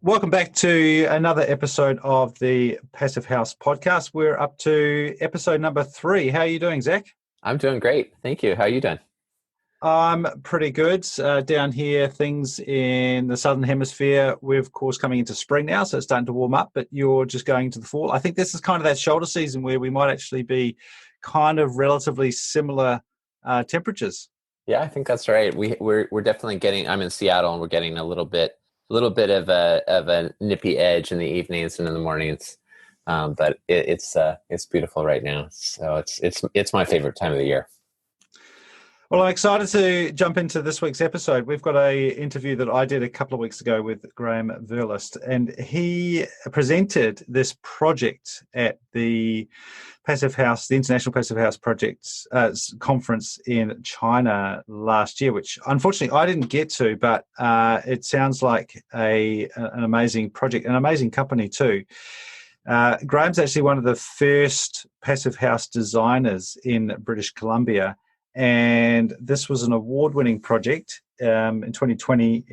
Welcome back to another episode of the Passive House podcast. We're up to episode number 3. How are you doing, Zach? I'm doing great. Thank you. How are you doing? I'm pretty good. Down here, things in the Southern Hemisphere, we're of course coming into spring now, so it's starting to warm up, but you're just going into the fall. I think this is kind of that shoulder season where we might actually be kind of relatively similar temperatures. Yeah, I think that's right. We're definitely getting. I'm in Seattle, and we're getting a little bit of a nippy edge in the evenings and in the mornings. But it's beautiful right now. So it's my favorite time of the year. Well, I'm excited to jump into this week's episode. We've got an interview that I did a couple of weeks ago with Graeme Verhulst, and he presented this project at the Passive House, the International Passive House Projects conference in China last year, which unfortunately I didn't get to, but it sounds like an amazing project, an amazing company too. Graeme's actually one of the first Passive House designers in British Columbia. And this was an award-winning project. In 2020,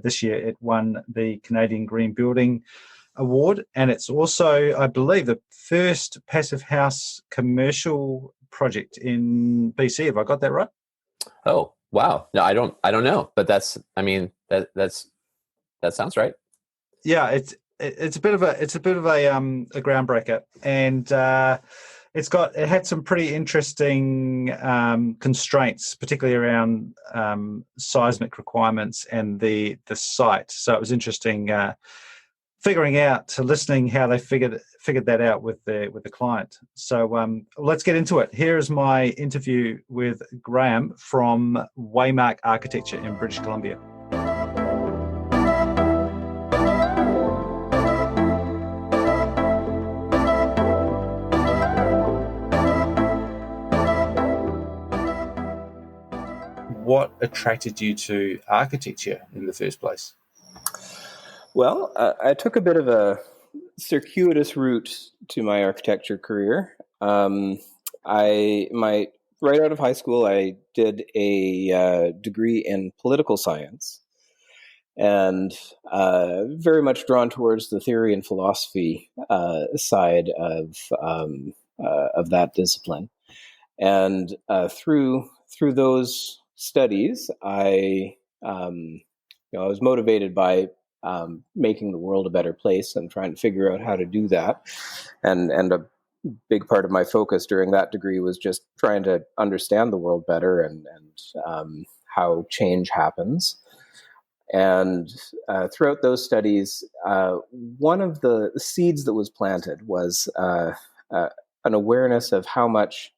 this year it won the Canadian Green Building Award, and it's also, I believe, the first Passive House commercial project in BC. Have I got that right? Oh, wow! No, I don't know, but that sounds right. Yeah, it's a bit of a groundbreaker, and it had some pretty interesting constraints, particularly around seismic requirements and the site. So it was interesting listening how they figured that out with the client. So let's get into it. Here is my interview with Graeme from Waymark Architecture in British Columbia. What attracted you to architecture in the first place? Well, I took a bit of a circuitous route to my architecture career. Right out of high school, I did a degree in political science, and very much drawn towards the theory and philosophy side of that discipline. And through those studies, I was motivated by making the world a better place and trying to figure out how to do that. And a big part of my focus during that degree was just trying to understand the world better and how change happens. And throughout those studies, one of the seeds that was planted was an awareness of how much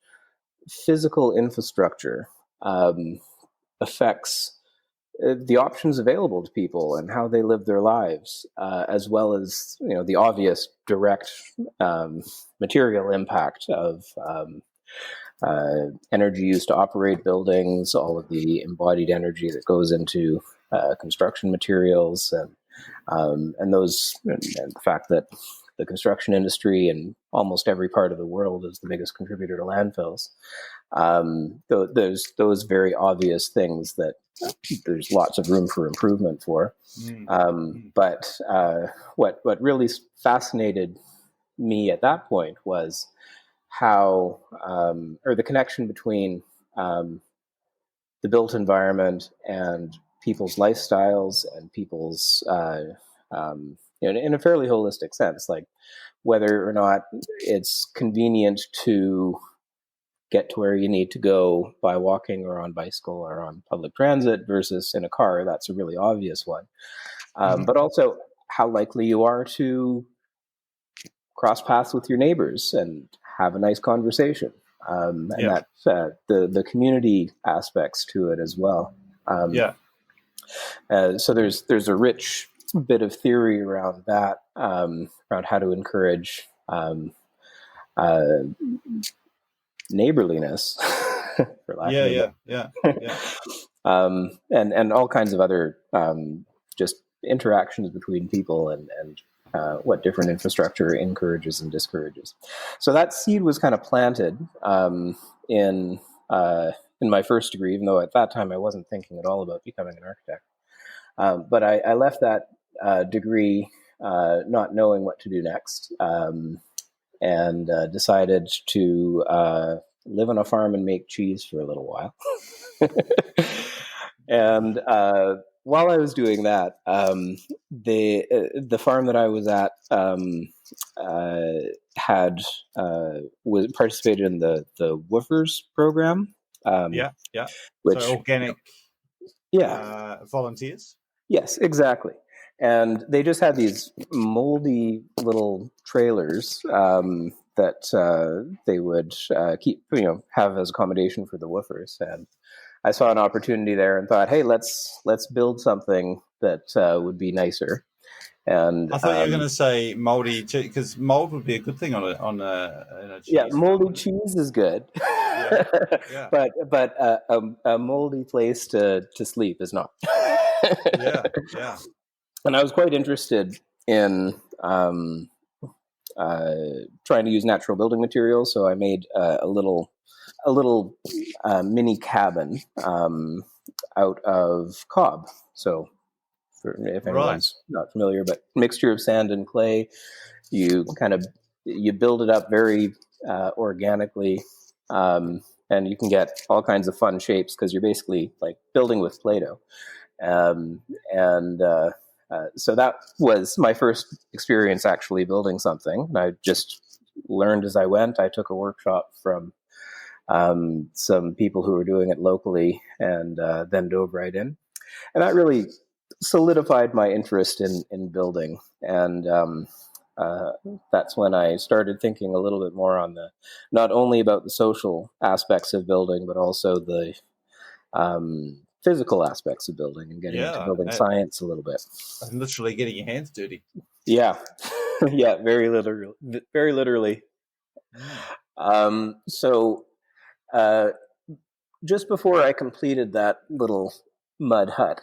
physical infrastructure affects the options available to people and how they live their lives, as well as the obvious direct material impact of energy used to operate buildings, all of the embodied energy that goes into construction materials, and the fact that the construction industry in almost every part of the world is the biggest contributor to landfills. There's those very obvious things that there's lots of room for improvement for. But what really fascinated me at that point was how, or the connection between the built environment and people's lifestyles and people's, in a fairly holistic sense, like whether or not it's convenient to get to where you need to go by walking or on bicycle or on public transit versus in a car. That's a really obvious one. But also how likely you are to cross paths with your neighbors and have a nice conversation. And that's the community aspects to it as well. So there's a rich bit of theory around that, around how to encourage neighborliness, for lack of and all kinds of other just interactions between people and what different infrastructure encourages and discourages. So that seed was kind of planted in my first degree, even though at that time I wasn't thinking at all about becoming an architect. But I left that degree, not knowing what to do next, and decided to live on a farm and make cheese for a little while. And while I was doing that, the farm that I was at was participated in the woofers program. Yeah. Which, so organic volunteers. Yes, exactly. And they just had these moldy little trailers that they would keep, have as accommodation for the woofers. And I saw an opportunity there and thought, hey, let's build something that would be nicer. And I thought you were going to say moldy, because mold would be a good thing on a cheese. Yeah, moldy cheese is good. Yeah. But a moldy place to sleep is not. Yeah. And I was quite interested in trying to use natural building materials, so I made a little mini cabin out of cob. So, if anyone's not familiar, but mixture of sand and clay, you build it up very organically, and you can get all kinds of fun shapes because you're basically like building with Play-Doh. So that was my first experience actually building something. And I just learned as I went. I took a workshop from some people who were doing it locally, and then dove right in. And that really solidified my interest in building. And that's when I started thinking a little bit more on not only about the social aspects of building, but also the physical aspects of building and getting into building science a little bit. And literally getting your hands dirty. Yeah. Yeah, very literally. So just before I completed that little mud hut,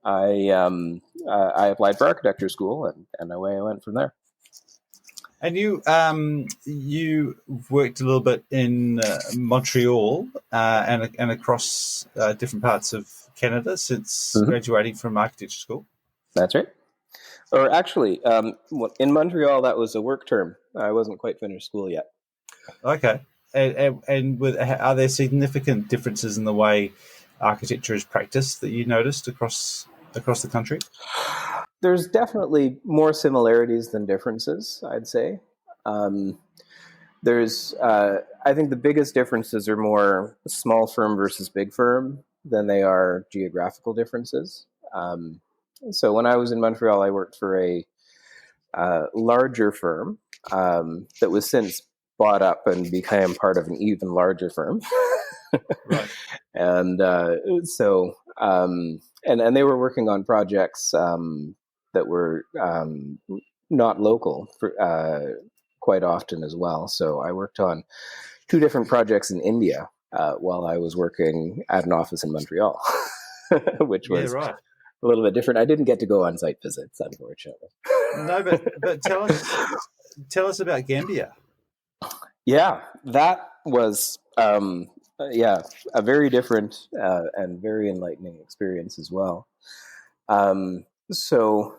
I applied for architecture school, and away I went from there. And you worked a little bit in Montreal and across different parts of Canada since graduating from architecture school. That's right. Or actually, in Montreal, that was a work term. I wasn't quite finished school yet. Okay. And are there significant differences in the way architecture is practiced that you noticed across the country? There's definitely more similarities than differences, I'd say. I think the biggest differences are more small firm versus big firm than they are geographical differences. So when I was in Montreal, I worked for a larger firm that was since bought up and became part of an even larger firm. Right. And and they were working on projects that were not local quite often as well. So I worked on 2 different projects in India while I was working at an office in Montreal, which was a little bit different. I didn't get to go on site visits, unfortunately. No, but tell us about Gambia. Yeah, that was a very different and very enlightening experience as well. So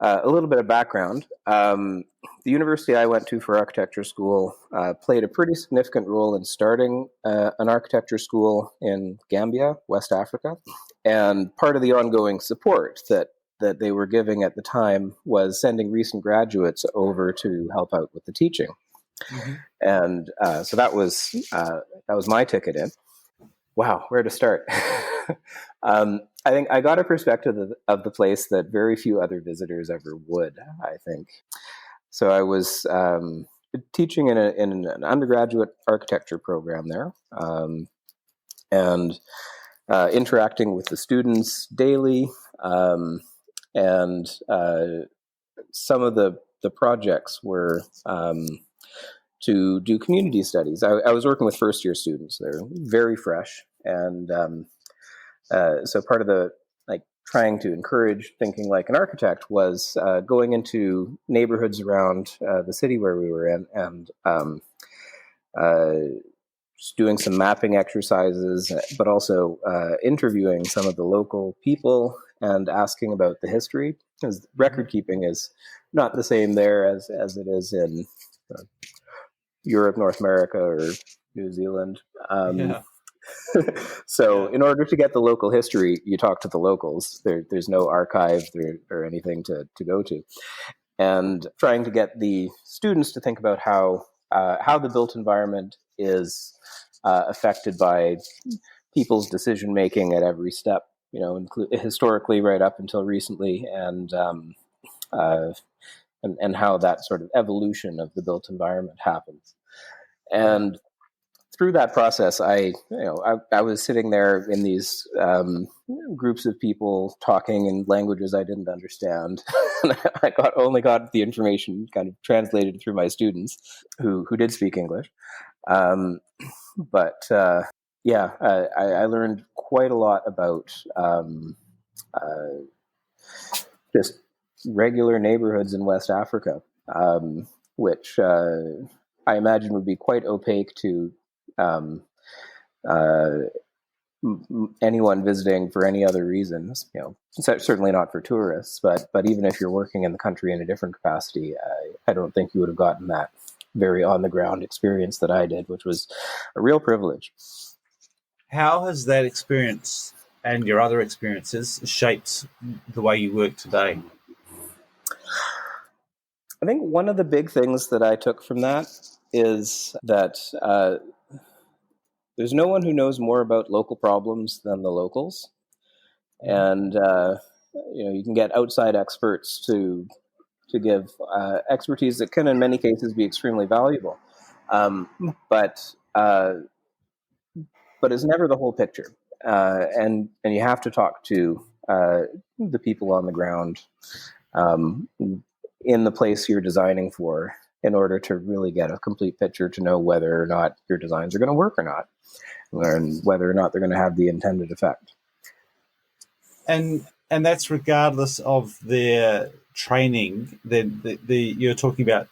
a little bit of background. The university I went to for architecture school played a pretty significant role in starting an architecture school in Gambia, West Africa. And part of the ongoing support that they were giving at the time was sending recent graduates over to help out with the teaching. Mm-hmm. And so that was my ticket in. Wow, where to start? I think I got a perspective of the place that very few other visitors ever would, I think. So I was teaching in an undergraduate architecture program there, and interacting with the students daily, and some of the projects were to do community studies. I was working with first-year students. They're very fresh, and so part of the trying to encourage thinking like an architect was going into neighborhoods around the city where we were in, and just doing some mapping exercises, but also interviewing some of the local people and asking about the history, because record keeping is not the same there as it is in Europe, North America, or New Zealand. Yeah. So Yeah. in order to get the local history, you talk to the locals. There's no archive or anything to go to. And trying to get the students to think about how the built environment is affected by people's decision making at every step, historically right up until recently, and how that sort of evolution of the built environment happens. And through that process, I was sitting there in these groups of people talking in languages I didn't understand. And I only got the information kind of translated through my students who did speak English. But I learned quite a lot about just regular neighborhoods in West Africa, which I imagine would be quite opaque to anyone visiting for any other reasons. Certainly not for tourists, but even if you're working in the country in a different capacity, I don't think you would have gotten that very on the ground experience that I did, which was a real privilege. How has that experience and your other experiences shaped the way you work today? I think one of the big things that I took from that is that there's no one who knows more about local problems than the locals. And, you can get outside experts to give expertise that can, in many cases, be extremely valuable. But it's never the whole picture. And you have to talk to the people on the ground in the place you're designing for in order to really get a complete picture to know whether or not your designs are going to work or not, and whether or not they're going to have the intended effect. And that's regardless of their training. You're talking about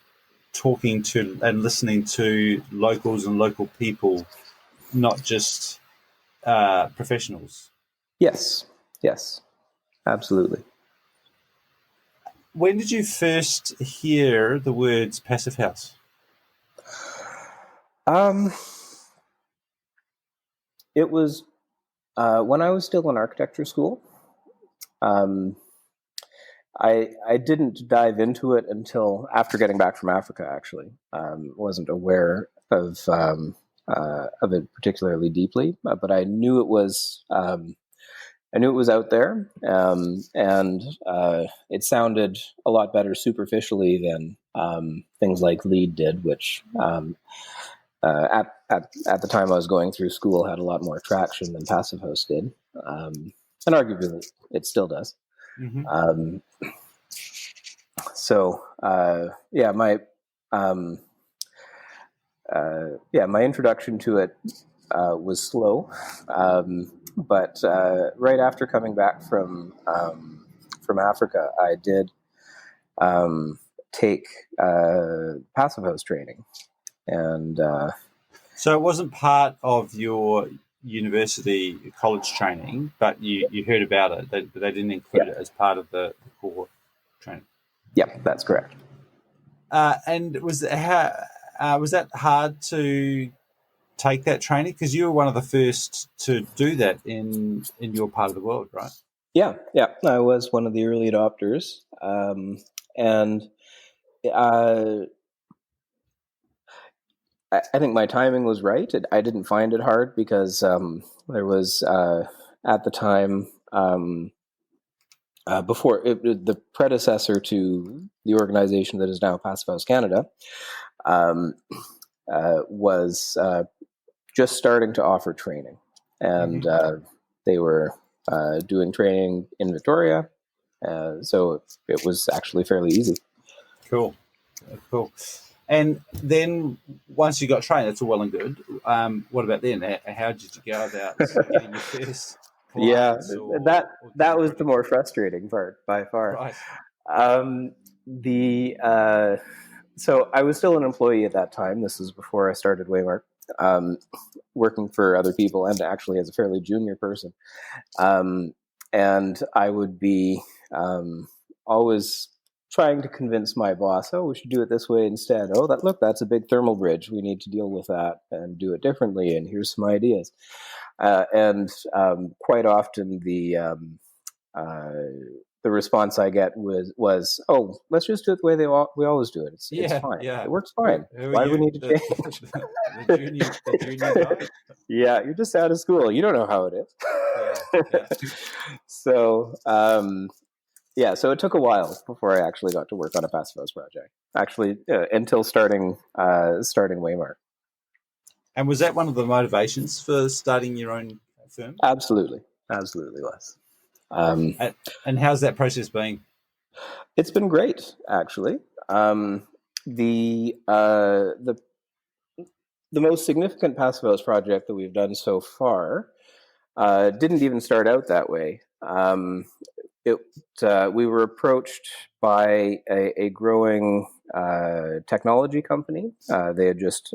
talking to and listening to locals and local people, not just professionals. Yes, absolutely. When did you first hear the words passive house? It was when I was still in architecture school. I didn't dive into it until after getting back from Africa. Actually, wasn't aware of it particularly deeply, but I knew it was. I knew it was out there, and it sounded a lot better superficially than things like LEED did, which at the time I was going through school had a lot more traction than Passive House did, and arguably it still does. Mm-hmm. My introduction to it was slow. But right after coming back from Africa, I did take Passive House training, and so it wasn't part of your university college training, but you heard about it. But they didn't include it as part of the core training. Yeah, that's correct. And was that hard to take that training, because you were one of the first to do that in your part of the world, right? Yeah, I was one of the early adopters, and I think my timing was right. I didn't find it hard because there was at the time before the predecessor to the organization that is now Passive House Canada was just starting to offer training, and they were doing training in Victoria, so it was actually fairly easy. Cool. And then once you got trained, that's all well and good. What about then? How did you go about getting your first clients? That was the more frustrating part by far. Right. So I was still an employee at that time. This was before I started Waymark, working for other people, and actually as a fairly junior person. and I would be always trying to convince my boss, oh, we should do it this way instead. Oh, that's a big thermal bridge. We need to deal with that and do it differently. And here's some ideas. And quite often the response I get was, oh, let's just do it the way we always do it. It's fine. Yeah. It works fine. Why do we need to change? The junior guy? Yeah, you're just out of school. You don't know how it is. Yeah. So, so it took a while before I actually got to work on a passive house project. Actually, until starting Waymar. And was that one of the motivations for starting your own firm? Absolutely was. And how's that process been? It's been great, actually. The most significant passive house project that we've done so far didn't even start out that way. We were approached by a growing technology company. They had just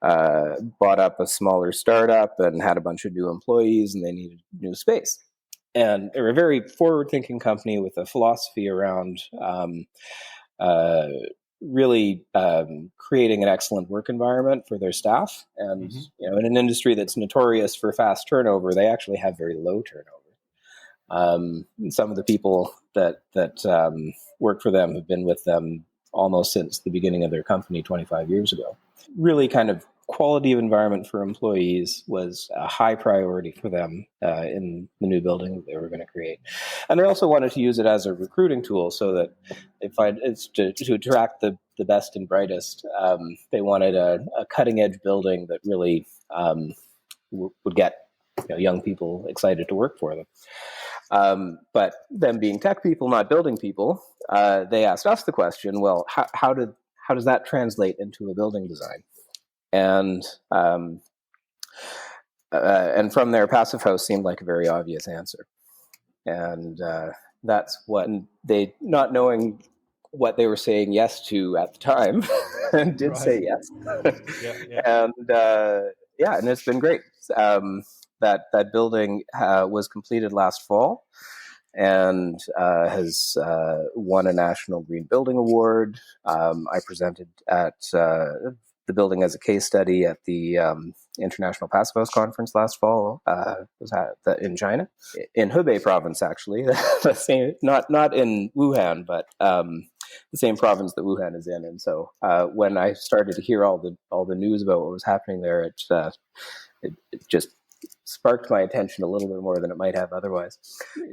bought up a smaller startup and had a bunch of new employees, and they needed new space. And they're a very forward-thinking company with a philosophy around really creating an excellent work environment for their staff. And in an industry that's notorious for fast turnover, they actually have very low turnover. Some of the people that work for them have been with them almost since the beginning of their company 25 years ago. Really kind of quality of environment for employees was a high priority for them in the new building that they were going to create. And they also wanted to use it as a recruiting tool so that it's to attract the best and brightest. They wanted a cutting edge building that really would get young people excited to work for them. But them being tech people, not building people, they asked us the question, well, how does that translate into a building design? And from there, passive house seemed like a very obvious answer. And that's what they, not knowing what they were saying yes to at the time, did say yes. And and it's been great. That building was completed last fall and has won a National Green Building Award. I presented at the building as a case study at the International Passive House Conference last fall. Was in China, in Hubei province, actually. The same, not in Wuhan, but the same province that Wuhan is in. And so when I started to hear all the news about what was happening there, it just sparked my attention a little bit more than it might have otherwise.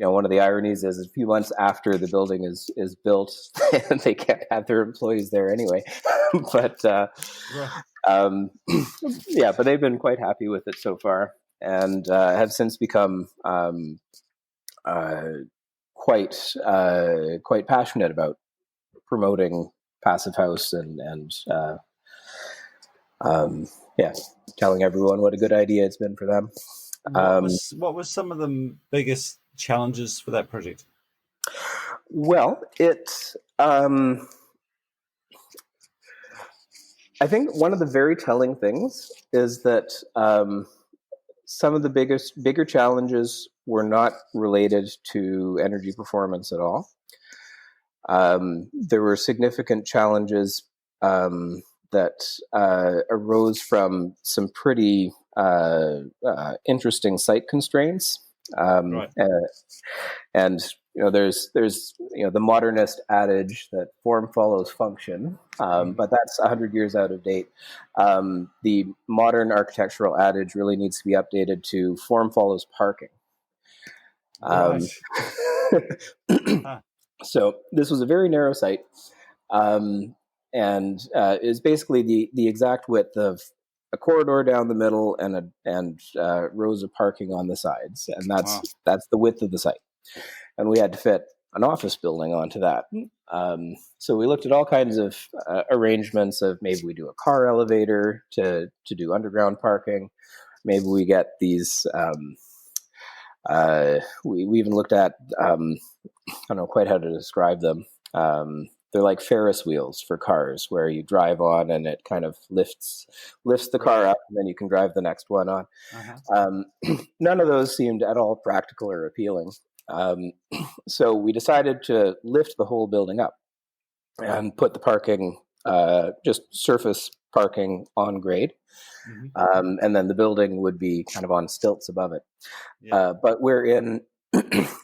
One of the ironies is a few months after the building is built, they can't have their employees there anyway. But but they've been quite happy with it so far, and have since become quite passionate about promoting passive house and telling everyone what a good idea it's been for them. What was some of the biggest challenges for that project? Well, I think one of the very telling things is that some of the bigger challenges were not related to energy performance at all. There were significant challenges that arose from some pretty interesting site constraints. And there's the modernist adage that form follows function, but that's 100 years out of date. The modern architectural adage really needs to be updated to form follows parking. So this was a very narrow site, and is basically the exact width of a corridor down the middle and rows of parking on the sides, and that's the width of the site. And we had to fit an office building onto that. So we looked at all kinds of arrangements of maybe we do a car elevator to do underground parking. Maybe we get these. We even looked at I don't know quite how to describe them. they're like Ferris wheels for cars, where you drive on and it kind of lifts the car up, and then you can drive the next one on. None of those seemed at all practical or appealing. So we decided to lift the whole building up and put the parking, just surface parking, on grade. And then the building would be kind of on stilts above it. But we're in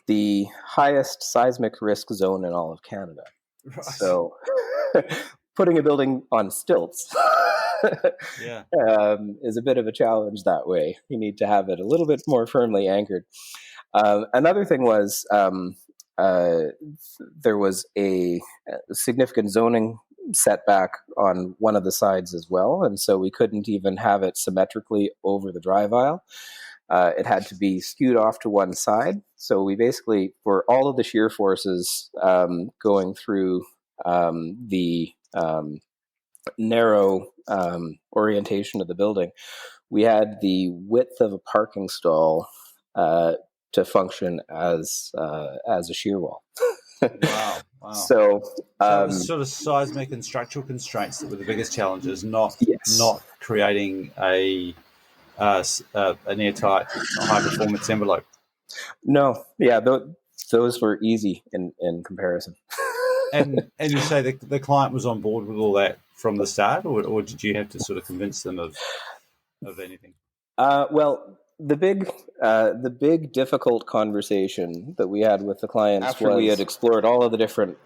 the highest seismic risk zone in all of Canada. Right. So putting a building on stilts is a bit of a challenge that way. You need to have it a little bit more firmly anchored. Another thing was there was a significant zoning setback on one of the sides as well, and so we couldn't even have it symmetrically over the drive aisle. It had to be skewed off to one side. So we basically, for all of the shear forces going through the narrow orientation of the building, we had the width of a parking stall to function as a shear wall. Wow. So it was sort of seismic and structural constraints that were the biggest challenges, not creating an airtight, high-performance envelope. No, those were easy in comparison. and you say the client was on board with all that from the start, or did you have to sort of convince them of anything? Well, the big difficult conversation that we had with the clients after we had explored all of the different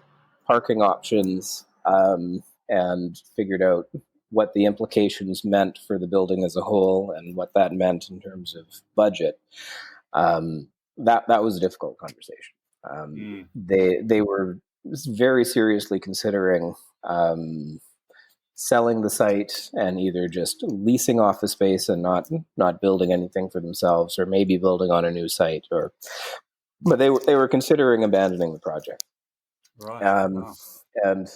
parking options and figured out what the implications meant for the building as a whole and what that meant in terms of budget. That was a difficult conversation. They were very seriously considering selling the site and either just leasing off the space and not building anything for themselves, or maybe building on a new site, but they were considering abandoning the project. Right. And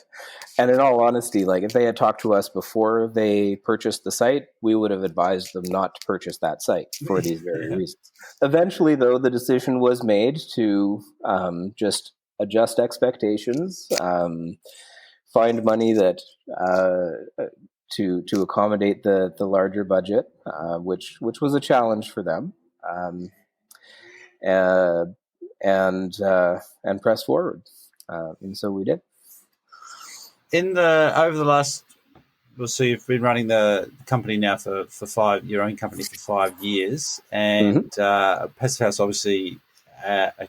in all honesty, like, if they had talked to us before they purchased the site, we would have advised them not to purchase that site for these very reasons. Eventually, though, the decision was made to just adjust expectations, find money that to accommodate the larger budget, which was a challenge for them, and press forward, and so we did. Over the last, so you've been running the company now for your own company for 5 years, and Passive House, obviously a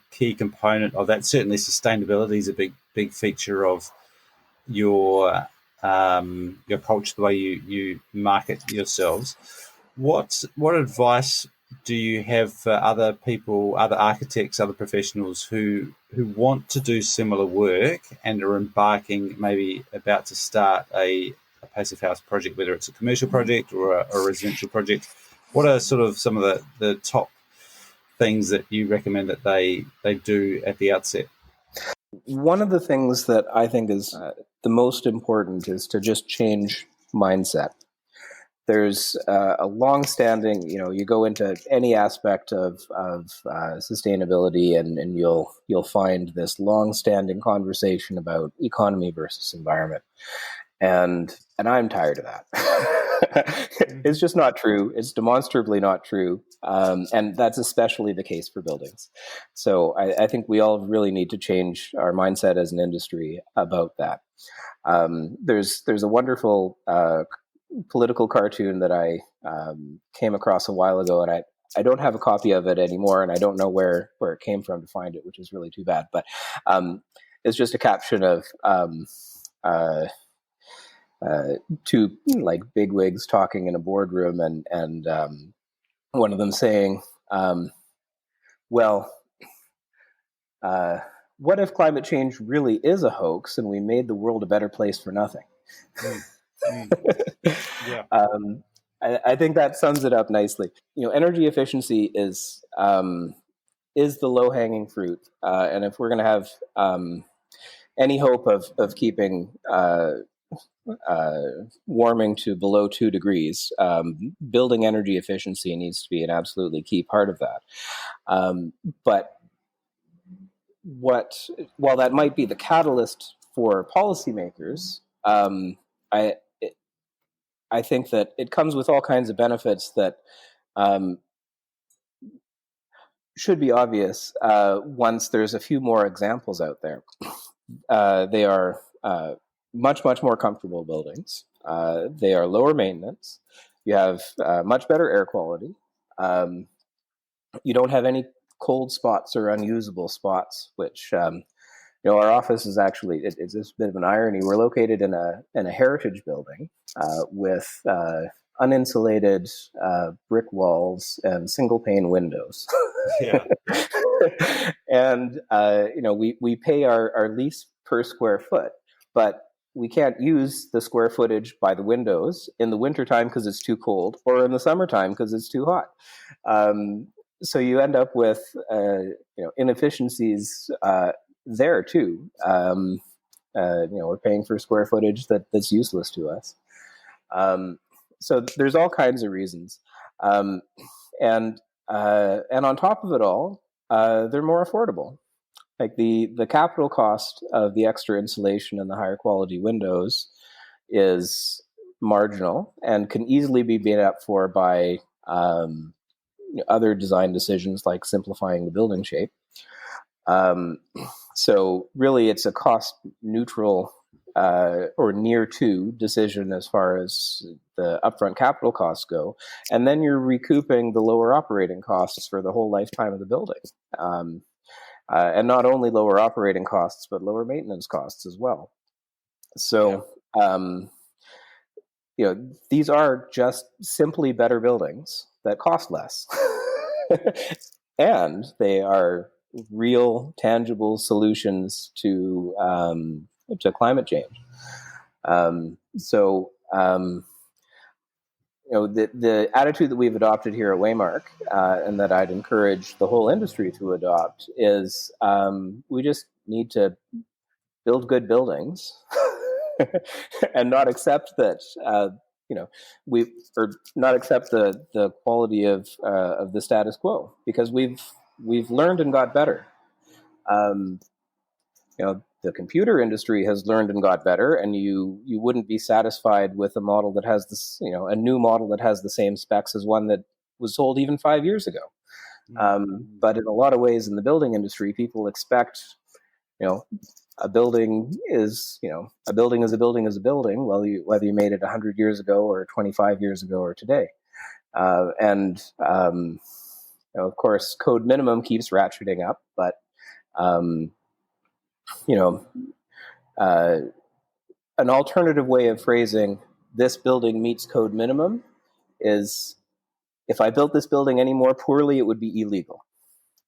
key component of that. Certainly, sustainability is a big feature of your culture, the way you market yourselves. What advice do you have for other people, other architects, other professionals who want to do similar work and are embarking, maybe about to start a passive house project, whether it's a commercial project or a residential project? What are sort of some of the top things that you recommend that they do at the outset? One of the things that I think is the most important is to just change mindset. There's a long-standing, you go into any aspect of sustainability, and you'll find this long-standing conversation about economy versus environment, and I'm tired of that. It's just not true. It's demonstrably not true, and that's especially the case for buildings. So I think we all really need to change our mindset as an industry about that. There's a wonderful political cartoon that I came across a while ago, and I don't have a copy of it anymore, and I don't know where it came from to find it, which is really too bad. But it's just a caption of two like bigwigs talking in a boardroom, and one of them saying, "Well, what if climate change really is a hoax and we made the world a better place for nothing?" Yeah. I think that sums it up nicely. Energy efficiency is the low-hanging fruit, and if we're going to have any hope of keeping warming to below 2 degrees, building energy efficiency needs to be an absolutely key part of that. But while that might be the catalyst for policymakers, I think that it comes with all kinds of benefits that should be obvious once there's a few more examples out there. They are much more comfortable buildings. They are lower maintenance. You have much better air quality. You don't have any cold spots or unusable spots, which our office is actually, it's a bit of an irony. We're located in a heritage building with uninsulated brick walls and single pane windows. Yeah. And we pay our lease per square foot, but we can't use the square footage by the windows in the wintertime because it's too cold, or in the summertime because it's too hot. So you end up with inefficiencies there too. We're paying for square footage that's useless to us. So there's all kinds of reasons, and on top of it all, they're more affordable. Like the capital cost of the extra insulation and the higher quality windows is marginal and can easily be made up for by other design decisions like simplifying the building shape. So really, it's a cost neutral or near to decision as far as the upfront capital costs go, and then you're recouping the lower operating costs for the whole lifetime of the building. And not only lower operating costs, but lower maintenance costs as well. So, these are just simply better buildings that cost less. And they are real, tangible solutions to climate change. The attitude that we've adopted here at Waymark, and that I'd encourage the whole industry to adopt, is we just need to build good buildings and not accept that not accept the quality of the status quo, because we've learned and got better. The computer industry has learned and got better, and you wouldn't be satisfied with a model that has this, a new model that has the same specs as one that was sold even 5 years ago. But in a lot of ways in the building industry, people expect, a building is a building is a building is a building, whether you made it 100 years ago or 25 years ago or today. Of course, code minimum keeps ratcheting up, but an alternative way of phrasing "this building meets code minimum" is, if I built this building any more poorly, it would be illegal.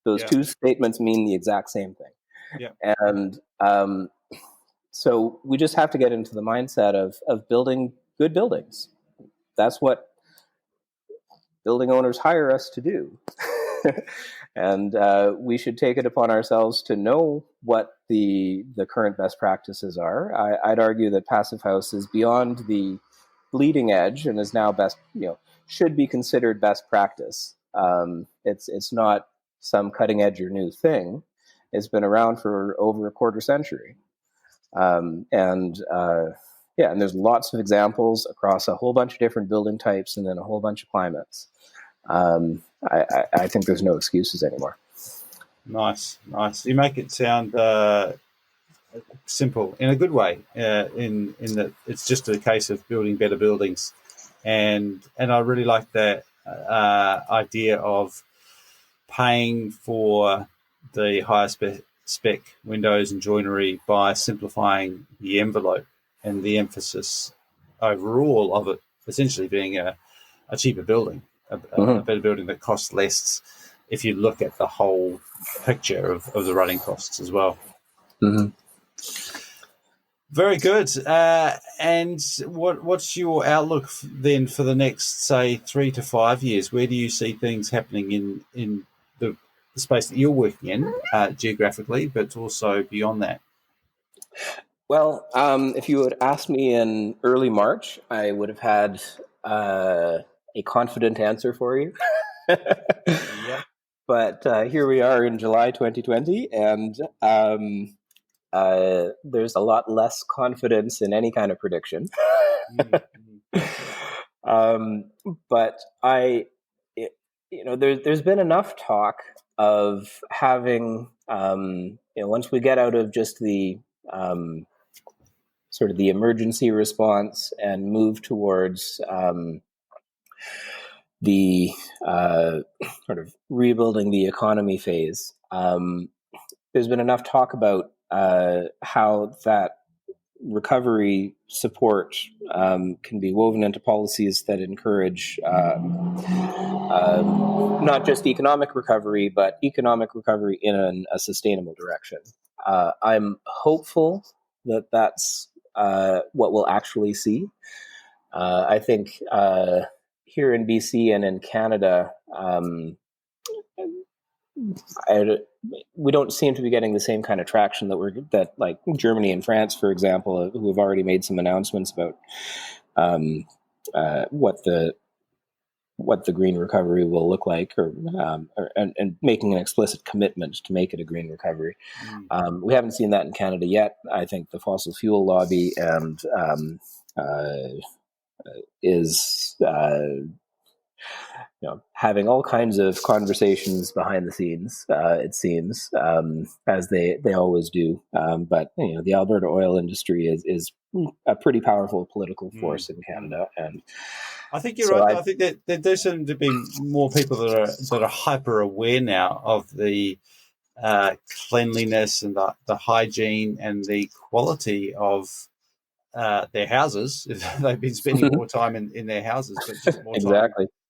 Those two statements mean the exact same thing. Yeah. And so we just have to get into the mindset of building good buildings. That's what building owners hire us to do. And we should take it upon ourselves to know what the current best practices are. I'd argue that Passive House is beyond the bleeding edge and is now should be considered best practice. It's not some cutting edge or new thing. It's been around for over a quarter century. And there's lots of examples across a whole bunch of different building types and then a whole bunch of climates. I think there's no excuses anymore. Nice. You make it sound simple in a good way. In that it's just a case of building better buildings, and I really like that idea of paying for the higher spec windows and joinery by simplifying the envelope and the emphasis overall of it essentially being a cheaper building. A better building that costs less if you look at the whole picture of the running costs as well. Mm-hmm. Very good. And what's your outlook then for the next, say, 3 to 5 years? Where do you see things happening in the space that you're working in geographically, but also beyond that? Well, if you had asked me in early March, I would have had a confident answer for you. But here we are in July 2020, and there's a lot less confidence in any kind of prediction. But there's been enough talk of having, once we get out of just the sort of the emergency response and move towards the sort of rebuilding the economy phase, there's been enough talk about how that recovery support can be woven into policies that encourage not just economic recovery, but economic recovery in a sustainable direction. I'm hopeful that that's what we'll actually see. I think here in BC and in Canada, we don't seem to be getting the same kind of traction that like Germany and France, for example, who have already made some announcements about what the green recovery will look like, and making an explicit commitment to make it a green recovery. We haven't seen that in Canada yet. I think the fossil fuel lobby is having all kinds of conversations behind the scenes, it seems, as they always do. But the Alberta oil industry is a pretty powerful political force in Canada, and I think you're right. I think that there does seem to be more people that are hyper aware now of the cleanliness and the hygiene and the quality of their houses. They've been spending more time in their houses, but just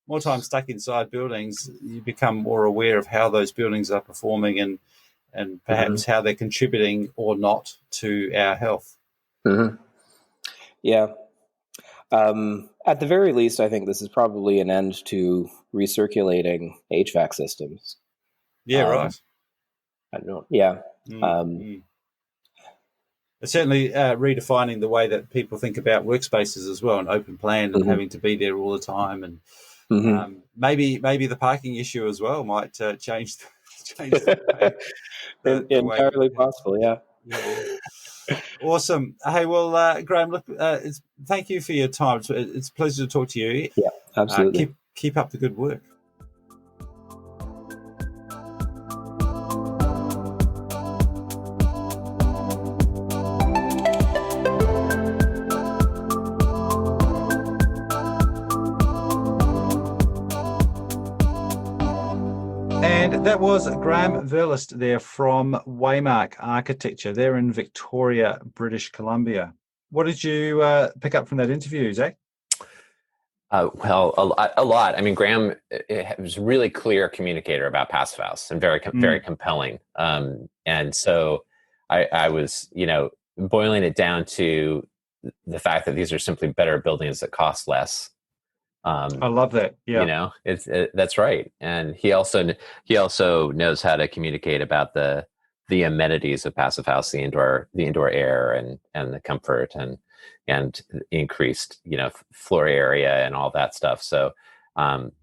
more time stuck inside buildings. You become more aware of how those buildings are performing and perhaps how they're contributing or not to our health. Yeah. At the very least, I think this is probably an end to recirculating HVAC systems. Yeah, right. I don't know. Yeah. It's certainly redefining the way that people think about workspaces as well, and open plan and having to be there all the time, and maybe the parking issue as well might change the way. Entirely possible, yeah. Awesome. Hey, well, Graeme, look, thank you for your time. It's a pleasure to talk to you. Yeah, absolutely. Keep up the good work. And that was Graeme Verhulst there from Waymark Architecture. They're in Victoria, British Columbia. What did you pick up from that interview, Zach? Well, a lot. I mean, Graeme was a really clear communicator about Passive House and very compelling. And so I was, boiling it down to the fact that these are simply better buildings that cost less. I love that. Yeah, that's right. And he also knows how to communicate about the amenities of Passive House, the indoor air and the comfort and increased floor area and all that stuff. So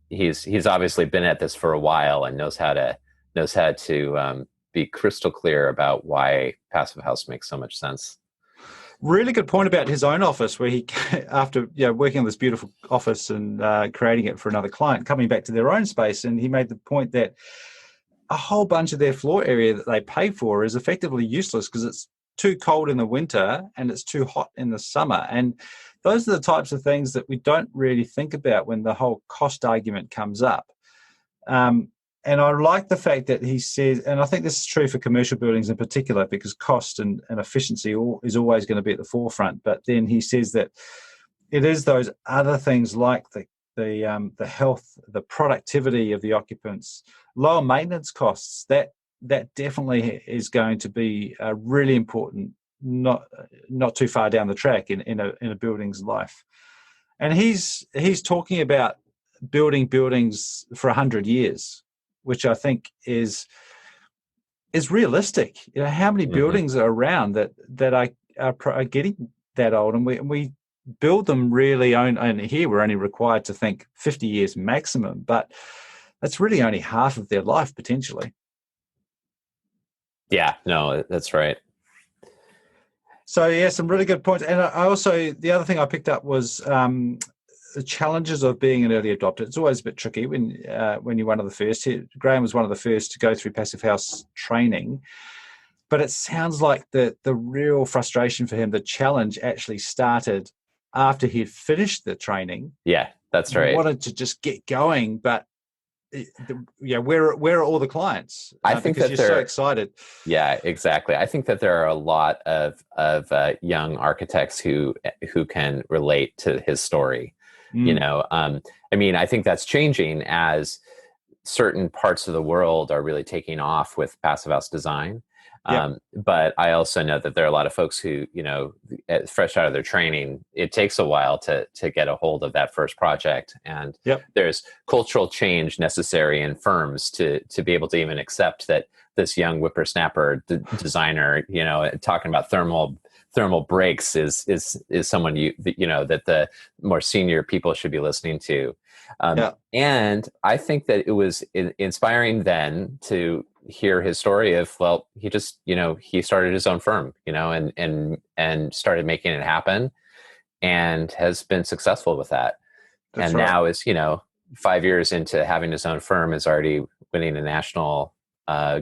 he's obviously been at this for a while and knows how to be crystal clear about why Passive House makes so much sense. Really good point about his own office, where he, after working on this beautiful office and creating it for another client, coming back to their own space, and he made the point that a whole bunch of their floor area that they pay for is effectively useless because it's too cold in the winter and it's too hot in the summer. And those are the types of things that we don't really think about when the whole cost argument comes up. And I like the fact that he says, and I think this is true for commercial buildings in particular, because cost and efficiency is always going to be at the forefront. But then he says that it is those other things like the health, the productivity of the occupants, lower maintenance costs, that definitely is going to be really important, not too far down the track in a building's life. And he's talking about building buildings for 100 years. Which I think is realistic. How many buildings are around that are getting that old, and we build them really only here. We're only required to think 50 years maximum, but that's really only half of their life potentially. Yeah, no, that's right. So yeah, some really good points. And I also, the other thing I picked up was the challenges of being an early adopter. It's always a bit tricky when you're one of the first. Graeme was one of the first to go through Passive House training, but it sounds like the real frustration for him, the challenge actually started after he'd finished the training. Yeah, that's right. He wanted to just get going, but where are all the clients? I think because that you're so excited. Yeah, exactly. I think that there are a lot of young architects who can relate to his story. You know, I mean, I think that's changing as certain parts of the world are really taking off with Passive House design. But I also know that there are a lot of folks who, you know, fresh out of their training, it takes a while to get a hold of that first project. And there's cultural change necessary in firms to be able to even accept that this young whippersnapper designer, you know, talking about thermal breaks is someone you know that the more senior people should be listening to. And I think that it was inspiring then to hear his story of, well, he just, you know, he started his own firm, you know, and started making it happen and has been successful with that. That's right. Now is, you know, 5 years into having his own firm, is already winning a national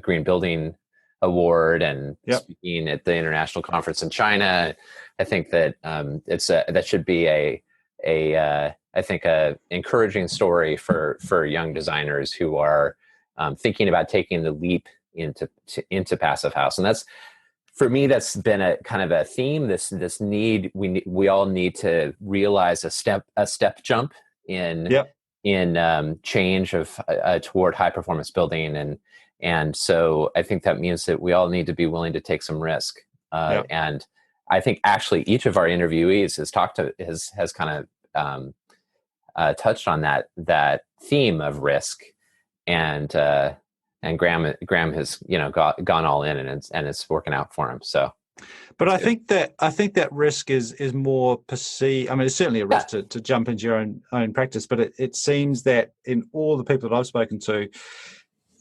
green building award and speaking at the international conference in China. I think that that should be I think a encouraging story for young designers who are thinking about taking the leap into Passive House. And that's, for me, that's been a kind of a theme. This need, we all need to realize a step jump in change of toward high performance building. And so I think that means that we all need to be willing to take some risk. And I think actually each of our interviewees has kind of touched on that theme of risk, and Graeme has, you know, gone all in, and it's working out for him. So, but I think that risk is more perceived. I mean, it's certainly a risk to jump into your own practice, but it seems that in all the people that I've spoken to,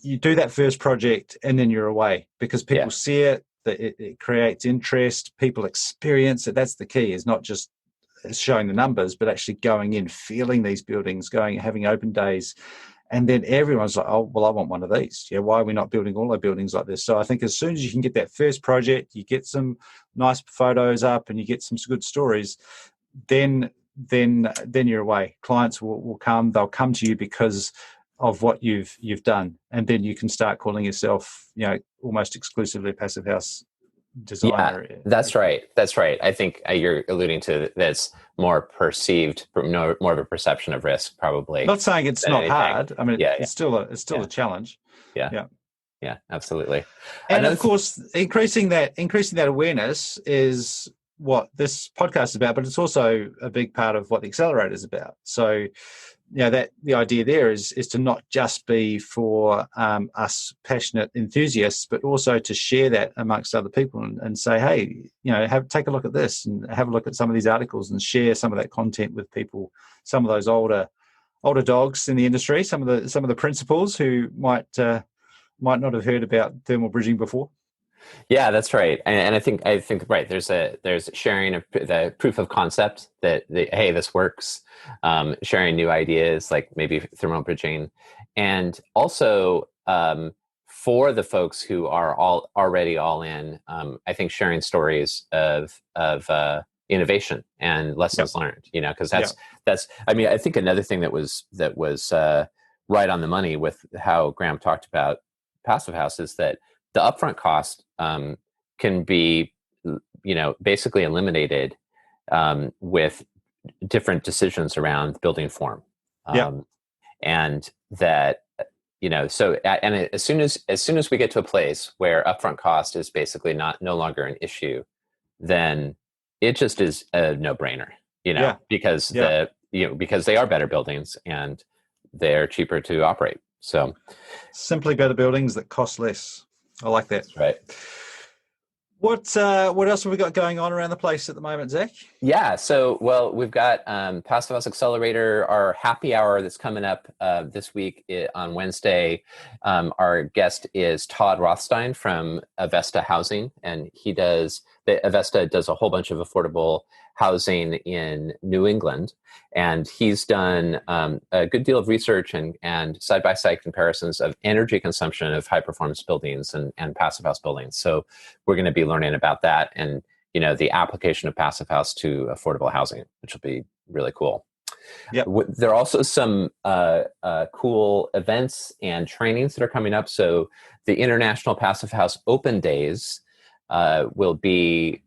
you do that first project and then you're away because people see it, that it creates interest, people experience it. That's the key, is not just showing the numbers, but actually going in, feeling these buildings, having open days. And then everyone's like, oh, well, I want one of these. Yeah, why are we not building all our buildings like this? So I think as soon as you can get that first project, you get some nice photos up and you get some good stories, then you're away. Clients will come. They'll come to you because of what you've done, and then you can start calling yourself, you know, almost exclusively a Passive House designer. Yeah, that's right. I think you're alluding to that's more perceived, more of a perception of risk, probably. Not saying it's not hard. I mean, it's still a challenge. Yeah, absolutely. And of course, increasing that awareness is what this podcast is about, but it's also a big part of what the accelerator is about. So, you know, that the idea there is to not just be for us passionate enthusiasts, but also to share that amongst other people and say, hey, you know, take a look at this and have a look at some of these articles and share some of that content with people. Some of those older dogs in the industry, some of the principals who might not have heard about thermal bridging before. Yeah, that's right. And I think right, there's sharing of the proof of concept that hey, this works. Sharing new ideas like maybe thermal bridging, and also for the folks who are already all in, I think sharing stories of innovation and lessons learned. You know, because that's. I mean, I think another thing that was right on the money with how Graeme talked about Passive House is that the upfront cost can be, you know, basically eliminated with different decisions around building form. And that, you know, so and as soon as we get to a place where upfront cost is basically no longer an issue, then it just is a no-brainer, you know, because because they are better buildings and they're cheaper to operate. So simply better buildings that cost less. I like that. That's right. What else have we got going on around the place at the moment, Zach? Yeah, so, well, we've got Passive House Accelerator, our happy hour that's coming up this week on Wednesday. Our guest is Todd Rothstein from Avesta Housing, and he does Avesta does a whole bunch of affordable housing in New England, and he's done a good deal of research and side-by-side comparisons of energy consumption of high-performance buildings and passive house buildings. So we're going to be learning about that and the application of passive house to affordable housing, which will be really cool. Yep. There are also some cool events and trainings that are coming up. So the International Passive House Open Days will be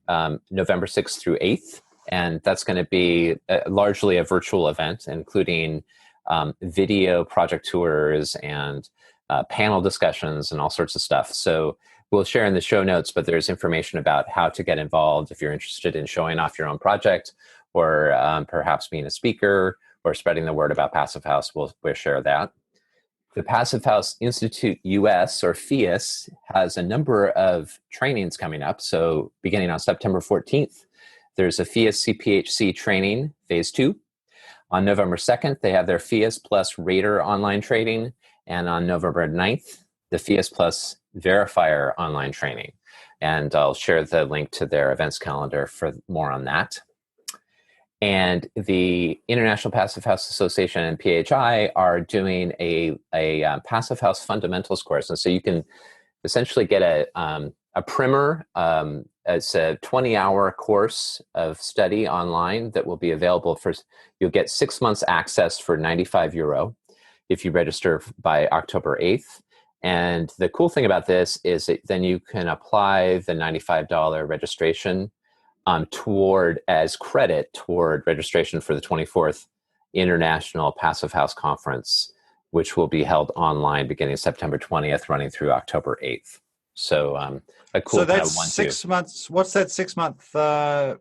November 6th through 8th. And that's going to be largely a virtual event, including video project tours and panel discussions and all sorts of stuff. So we'll share in the show notes, but there's information about how to get involved if you're interested in showing off your own project or perhaps being a speaker or spreading the word about Passive House. We'll share that. The Passive House Institute US, or PHIUS, has a number of trainings coming up. So beginning on September 14th, there's a PHIUS CPHC training, phase 2. On November 2nd, they have their PHIUS Plus Rater online training. And on November 9th, the PHIUS Plus Verifier online training. And I'll share the link to their events calendar for more on that. And the International Passive House Association and PHI are doing a Passive House Fundamentals course. And so you can essentially get a primer. It's a 20-hour course of study online that will be available you'll get 6 months access for €95 if you register by October 8th. And the cool thing about this is that then you can apply the $95 registration as credit toward registration for the 24th International Passive House Conference, which will be held online beginning September 20th, running through October 8th. So a cool. So that's kind of 6 months. What's that 6 month? Yes.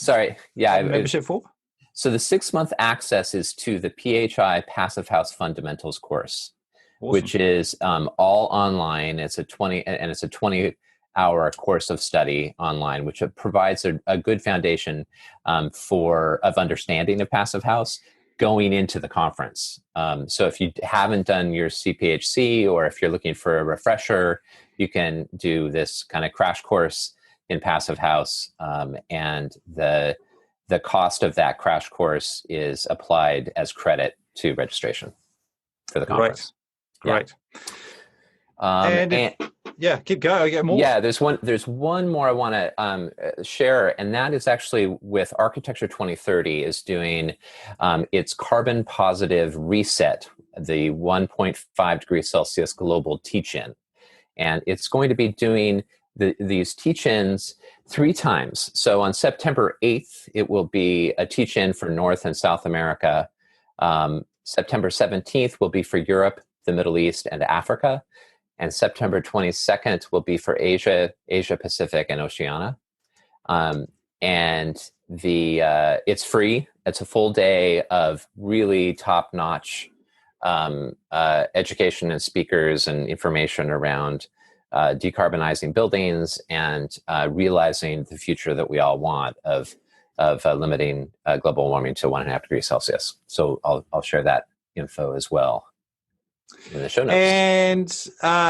Sorry. Yeah. Membership for? So the 6 month access is to the PHI Passive House Fundamentals course, awesome. Which is all online. It's a 20-hour course of study online, which provides a good foundation of understanding of Passive House going into the conference. So if you haven't done your CPHC or if you're looking for a refresher, you can do this kind of crash course in Passive House, and the cost of that crash course is applied as credit to registration for the conference. Great. Yeah, keep going. I get more. Yeah, there's one more I want to share, and that is actually with Architecture 2030 is doing its carbon positive reset, the 1.5 degrees Celsius global teach-in, and it's going to be doing these teach-ins 3 times. So on September 8th, it will be a teach-in for North and South America. September 17th will be for Europe, the Middle East, and Africa. And September 22nd will be for Asia Pacific, and Oceania. And it's free. It's a full day of really top-notch education and speakers and information around decarbonizing buildings and realizing the future that we all want of limiting global warming to 1.5 degrees Celsius. So I'll share that info as well in the show notes. And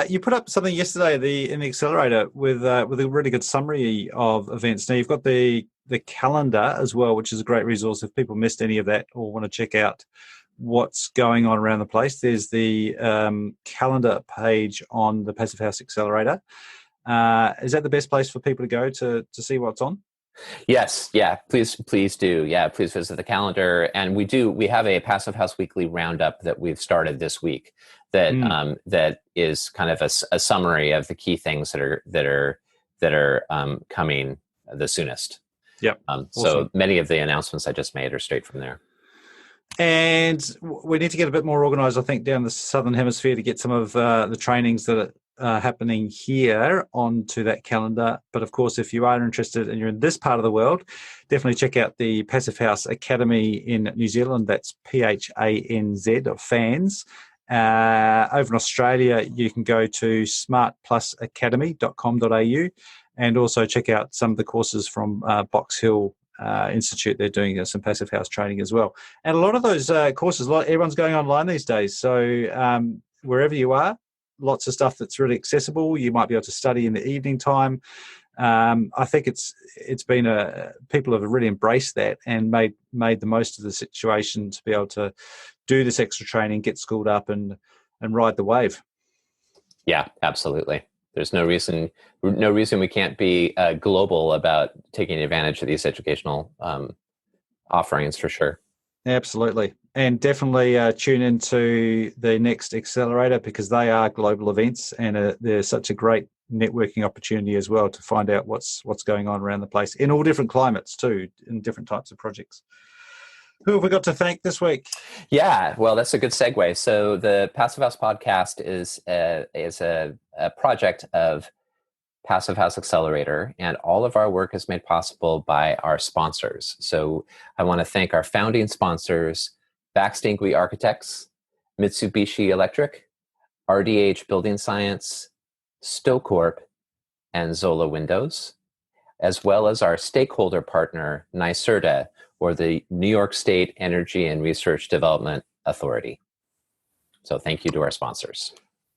you put up something yesterday in the accelerator with a really good summary of events. Now you've got the calendar as well, which is a great resource if people missed any of that or want to check out what's going on around the place. There's the calendar page on the Passive House Accelerator. Is that the best place for people to go to see what's on? Yes. Yeah. Please do. Yeah. Please visit the calendar. And we have a Passive House Weekly Roundup that we've started this week that is kind of a summary of the key things that are coming the soonest. Yep. Awesome. So many of the announcements I just made are straight from there. And we need to get a bit more organized, I think, down the Southern Hemisphere to get some of the trainings that are happening here onto that calendar. But of course, if you are interested and you're in this part of the world, definitely check out the Passive House Academy in New Zealand. That's PHANZ, or fans. Over in Australia, you can go to smartplusacademy.com.au and also check out some of the courses from Box Hill Institute. They're doing some Passive House training as well. And a lot of those courses, everyone's going online these days. So wherever you are, lots of stuff that's really accessible. You might be able to study in the evening time. I think it's been people have really embraced that and made the most of the situation to be able to do this extra training, get schooled up, and ride the wave. Yeah, absolutely. There's no reason we can't be global about taking advantage of these educational offerings, for sure. Absolutely. And definitely tune into the next accelerator, because they are global events, and they're such a great networking opportunity as well to find out what's going on around the place in all different climates too, in different types of projects. Who have we got to thank this week? Yeah, well, that's a good segue. So the Passive House podcast is a project of Passive House Accelerator, and all of our work is made possible by our sponsors. So I want to thank our founding sponsors, Baxtingui Architects, Mitsubishi Electric, RDH Building Science, StoCorp, and Zola Windows, as well as our stakeholder partner, NYSERDA, or the New York State Energy and Research Development Authority. So thank you to our sponsors.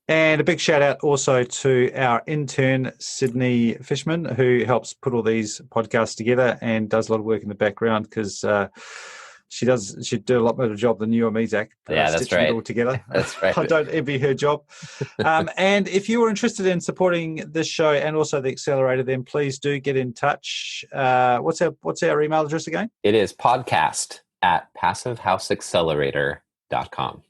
And a big shout out also to our intern, Sydney Fishman, who helps put all these podcasts together and does a lot of work in the background, because she'd do a lot better job than you or me, Zach. Yeah, that's stitching right. it all together. That's right. I don't envy her job. And if you were interested in supporting this show and also the accelerator, then please do get in touch. What's our email address again? It is podcast@passivehouseaccelerator.com.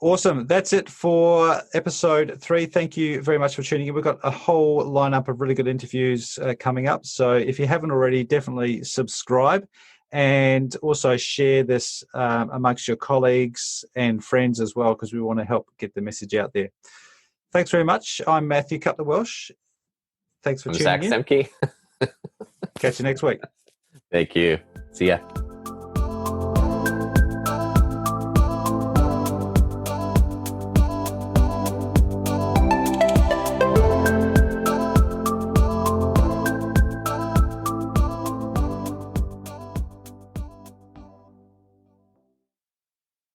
Awesome. That's it for episode 3. Thank you very much for tuning in. We've got a whole lineup of really good interviews coming up. So if you haven't already, definitely subscribe, and also share this amongst your colleagues and friends as well, because we want to help get the message out there. Thanks very much. I'm Matthew Cutler-Welsh. Thanks for tuning Zach in. Semke. Catch you next week. Thank you. See ya.